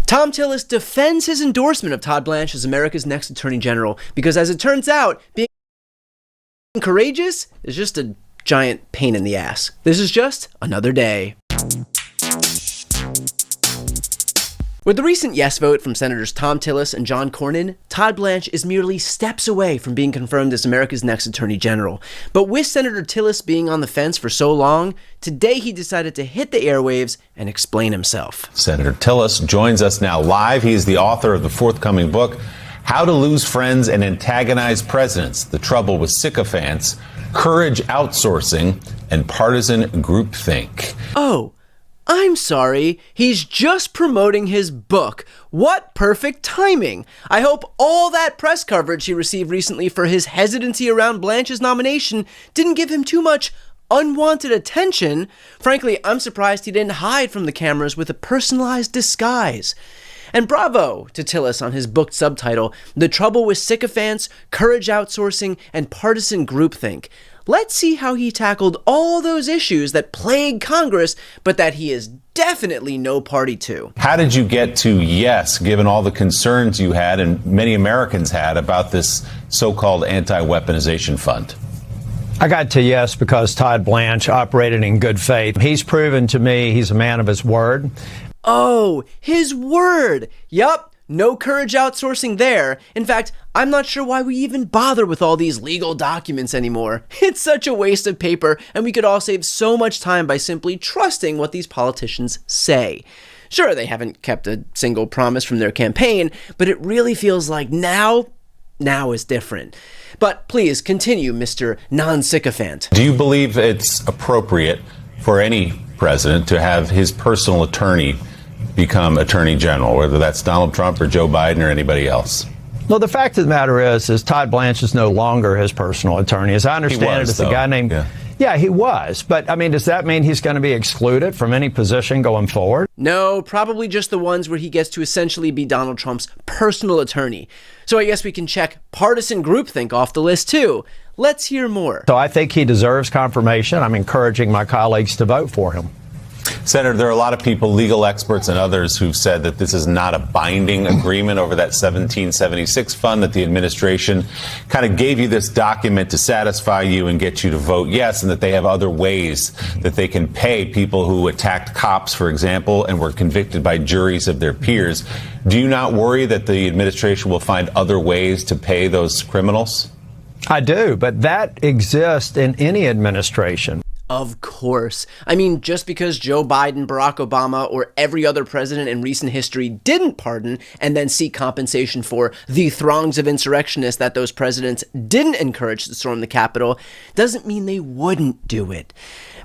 Tom Tillis defends his endorsement of Todd Blanche as America's next Attorney General because, as it turns out, being courageous is just a giant pain in the ass. This is just another day. With the recent yes vote from Senators Thom Tillis and John Cornyn, Todd Blanche is merely steps away from being confirmed as America's next Attorney General. But with Senator Tillis being on the fence for so long, today he decided to hit the airwaves and explain himself. Senator Tillis joins us now live. He is the author of the forthcoming book, How to Lose Friends and Antagonize Presidents: The Trouble with Sycophants, Courage Outsourcing, and Partisan Groupthink. Oh, I'm sorry, he's just promoting his book. What perfect timing. I hope all that press coverage he received recently for his hesitancy around Blanche's nomination didn't give him too much unwanted attention. Frankly, I'm surprised he didn't hide from the cameras with a personalized disguise. And bravo to Tillis on his book subtitle, The Trouble with Sycophants, Courage Outsourcing, and Partisan Groupthink. Let's see how he tackled all those issues that plague Congress, but that he is definitely no party to. How did you get to yes, given all the concerns you had and many Americans had about this so-called anti-weaponization fund? I got to yes because Todd Blanche operated in good faith. He's proven to me he's a man of his word. Oh, his word. Yup. No courage outsourcing there. In fact, I'm not sure why we even bother with all these legal documents anymore. It's such a waste of paper, and we could all save so much time by simply trusting what these politicians say. Sure, they haven't kept a single promise from their campaign, but it really feels like now is different. But please continue, Mr. Non-Sycophant. Do you believe it's appropriate for any president to have his personal attorney become Attorney General, whether that's Donald Trump or Joe Biden or anybody else? Well, the fact of the matter is Todd Blanche is no longer his personal attorney. As I understand it, it's a guy named... Yeah, he was. But, I mean, does that mean he's going to be excluded from any position going forward? No, probably just the ones where he gets to essentially be Donald Trump's personal attorney. So I guess we can check partisan groupthink off the list, too. Let's hear more. So I think he deserves confirmation. I'm encouraging my colleagues to vote for him. Senator, there are a lot of people, legal experts and others, who've said that this is not a binding agreement over that 1776 fund, that the administration kind of gave you this document to satisfy you and get you to vote yes, and that they have other ways that they can pay people who attacked cops, for example, and were convicted by juries of their peers. Do you not worry that the administration will find other ways to pay those criminals? I do, but that exists in any administration. Of course. I mean, just because Joe Biden, Barack Obama, or every other president in recent history didn't pardon and then seek compensation for the throngs of insurrectionists that those presidents didn't encourage to storm the Capitol, doesn't mean they wouldn't do it.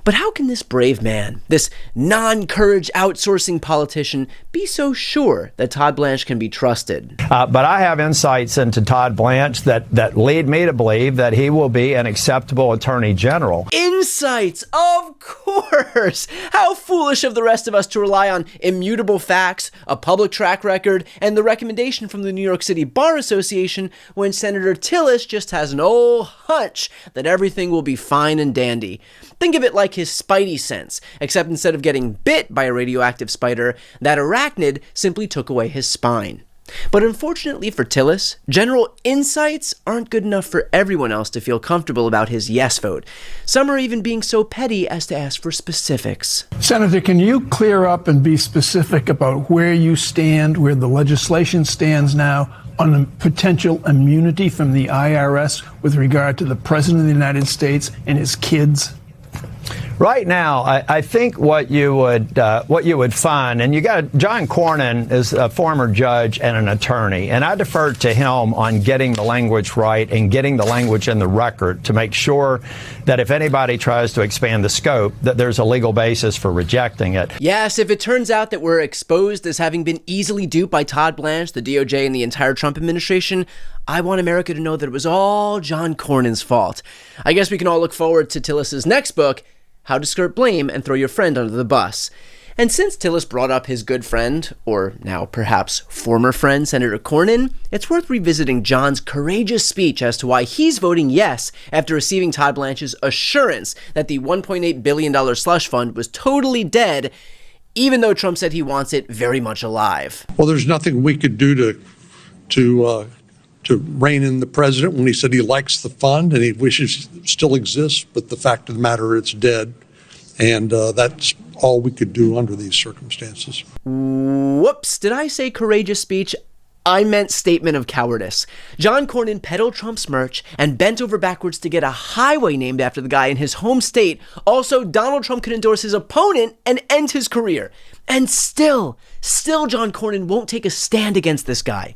But how can this brave man, this non-courage outsourcing politician, be so sure that Todd Blanche can be trusted? But I have insights into Todd Blanche that lead me to believe that he will be an acceptable attorney general. Insights, of course! How foolish of the rest of us to rely on immutable facts, a public track record, and the recommendation from the New York City Bar Association when Senator Tillis just has an old hunch that everything will be fine and dandy. Think of it like his spidey sense, except instead of getting bit by a radioactive spider, that arachnid simply took away his spine. But unfortunately for Tillis, general insights aren't good enough for everyone else to feel comfortable about his yes vote. Some are even being so petty as to ask for specifics. Senator, can you clear up and be specific about where you stand, where the legislation stands now on the potential immunity from the IRS with regard to the President of the United States and his kids? Right now, I think what you would find, and John Cornyn is a former judge and an attorney, and I deferred to him on getting the language right and getting the language in the record to make sure that if anybody tries to expand the scope, that there's a legal basis for rejecting it. Yes, if it turns out that we're exposed as having been easily duped by Todd Blanche, the DOJ, and the entire Trump administration, I want America to know that it was all John Cornyn's fault. I guess we can all look forward to Tillis's next book, How to Skirt Blame and Throw Your Friend Under the Bus. And since Tillis brought up his good friend, or now perhaps former friend, Senator Cornyn, it's worth revisiting John's courageous speech as to why he's voting yes after receiving Todd Blanche's assurance that the $1.8 billion slush fund was totally dead, even though Trump said he wants it very much alive. Well, there's nothing we could do to rein in the president when he said he likes the fund and he wishes it still exists, but the fact of the matter, it's dead. And that's all we could do under these circumstances. Whoops, did I say courageous speech? I meant statement of cowardice. John Cornyn peddled Trump's merch and bent over backwards to get a highway named after the guy in his home state. Also, Donald Trump could endorse his opponent and end his career. And still John Cornyn won't take a stand against this guy.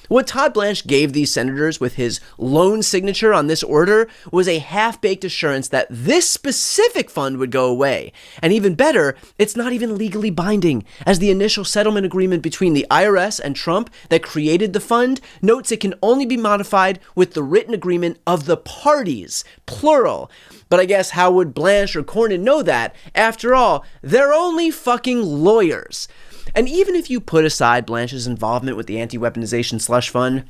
What Todd Blanche gave these senators with his lone signature on this order was a half-baked assurance that this specific fund would go away. And even better, it's not even legally binding, as the initial settlement agreement between the IRS and Trump that created the fund notes it can only be modified with the written agreement of the parties, plural. But I guess how would Blanche or Cornyn know that? After all, they're only fucking lawyers. And even if you put aside Blanche's involvement with the anti-weaponization slush fund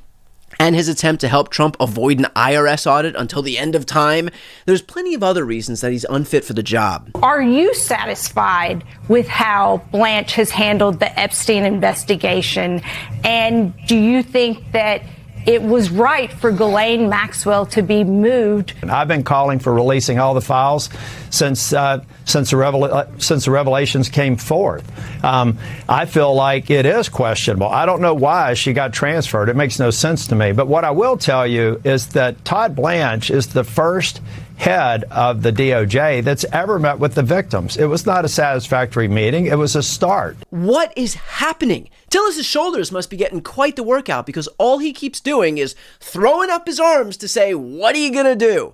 and his attempt to help Trump avoid an IRS audit until the end of time, there's plenty of other reasons that he's unfit for the job. Are you satisfied with how Blanche has handled the Epstein investigation? And do you think that it was right for Ghislaine Maxwell to be moved? I've been calling for releasing all the files since the revelations came forth. I feel like it is questionable. I don't know why she got transferred. It makes no sense to me. But what I will tell you is that Todd Blanche is the first head of the DOJ that's ever met with the victims. It was not a satisfactory meeting. It was a start. What is happening? Tillis' shoulders must be getting quite the workout because all he keeps doing is throwing up his arms to say, what are you gonna do?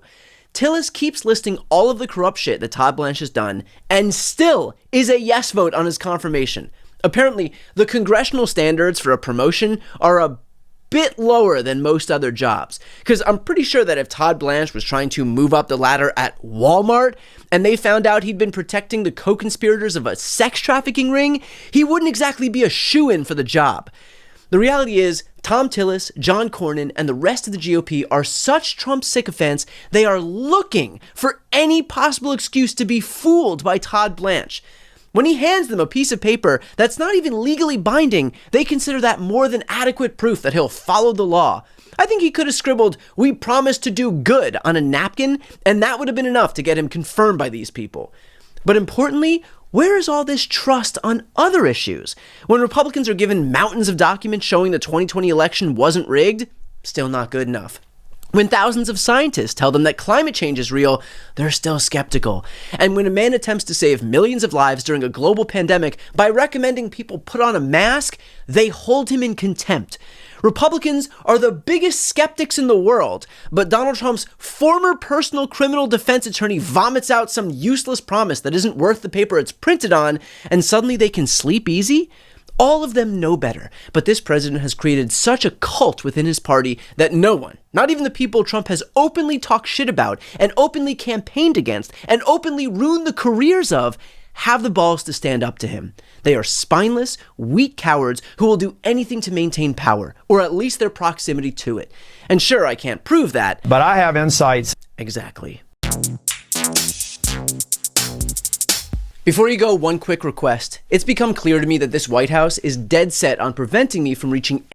Tillis keeps listing all of the corrupt shit that Todd Blanche has done and still is a yes vote on his confirmation. Apparently, the congressional standards for a promotion are a bit lower than most other jobs. Because I'm pretty sure that if Todd Blanche was trying to move up the ladder at Walmart and they found out he'd been protecting the co-conspirators of a sex trafficking ring, he wouldn't exactly be a shoo-in for the job. The reality is, Thom Tillis, John Cornyn, and the rest of the GOP are such Trump sycophants, they are looking for any possible excuse to be fooled by Todd Blanche. When he hands them a piece of paper that's not even legally binding, they consider that more than adequate proof that he'll follow the law. I think he could have scribbled, "We promise to do good" on a napkin, and that would have been enough to get him confirmed by these people. But importantly, where is all this trust on other issues? When Republicans are given mountains of documents showing the 2020 election wasn't rigged, still not good enough. When thousands of scientists tell them that climate change is real, they're still skeptical. And when a man attempts to save millions of lives during a global pandemic by recommending people put on a mask, they hold him in contempt. Republicans are the biggest skeptics in the world, but Donald Trump's former personal criminal defense attorney vomits out some useless promise that isn't worth the paper it's printed on, and suddenly they can sleep easy? All of them know better, but this president has created such a cult within his party that no one, not even the people Trump has openly talked shit about and openly campaigned against and openly ruined the careers of, have the balls to stand up to him. They are spineless, weak cowards who will do anything to maintain power, or at least their proximity to it. And sure, I can't prove that, But I have insights. Exactly. Before you go, one quick request. It's become clear to me that this White House is dead set on preventing me from reaching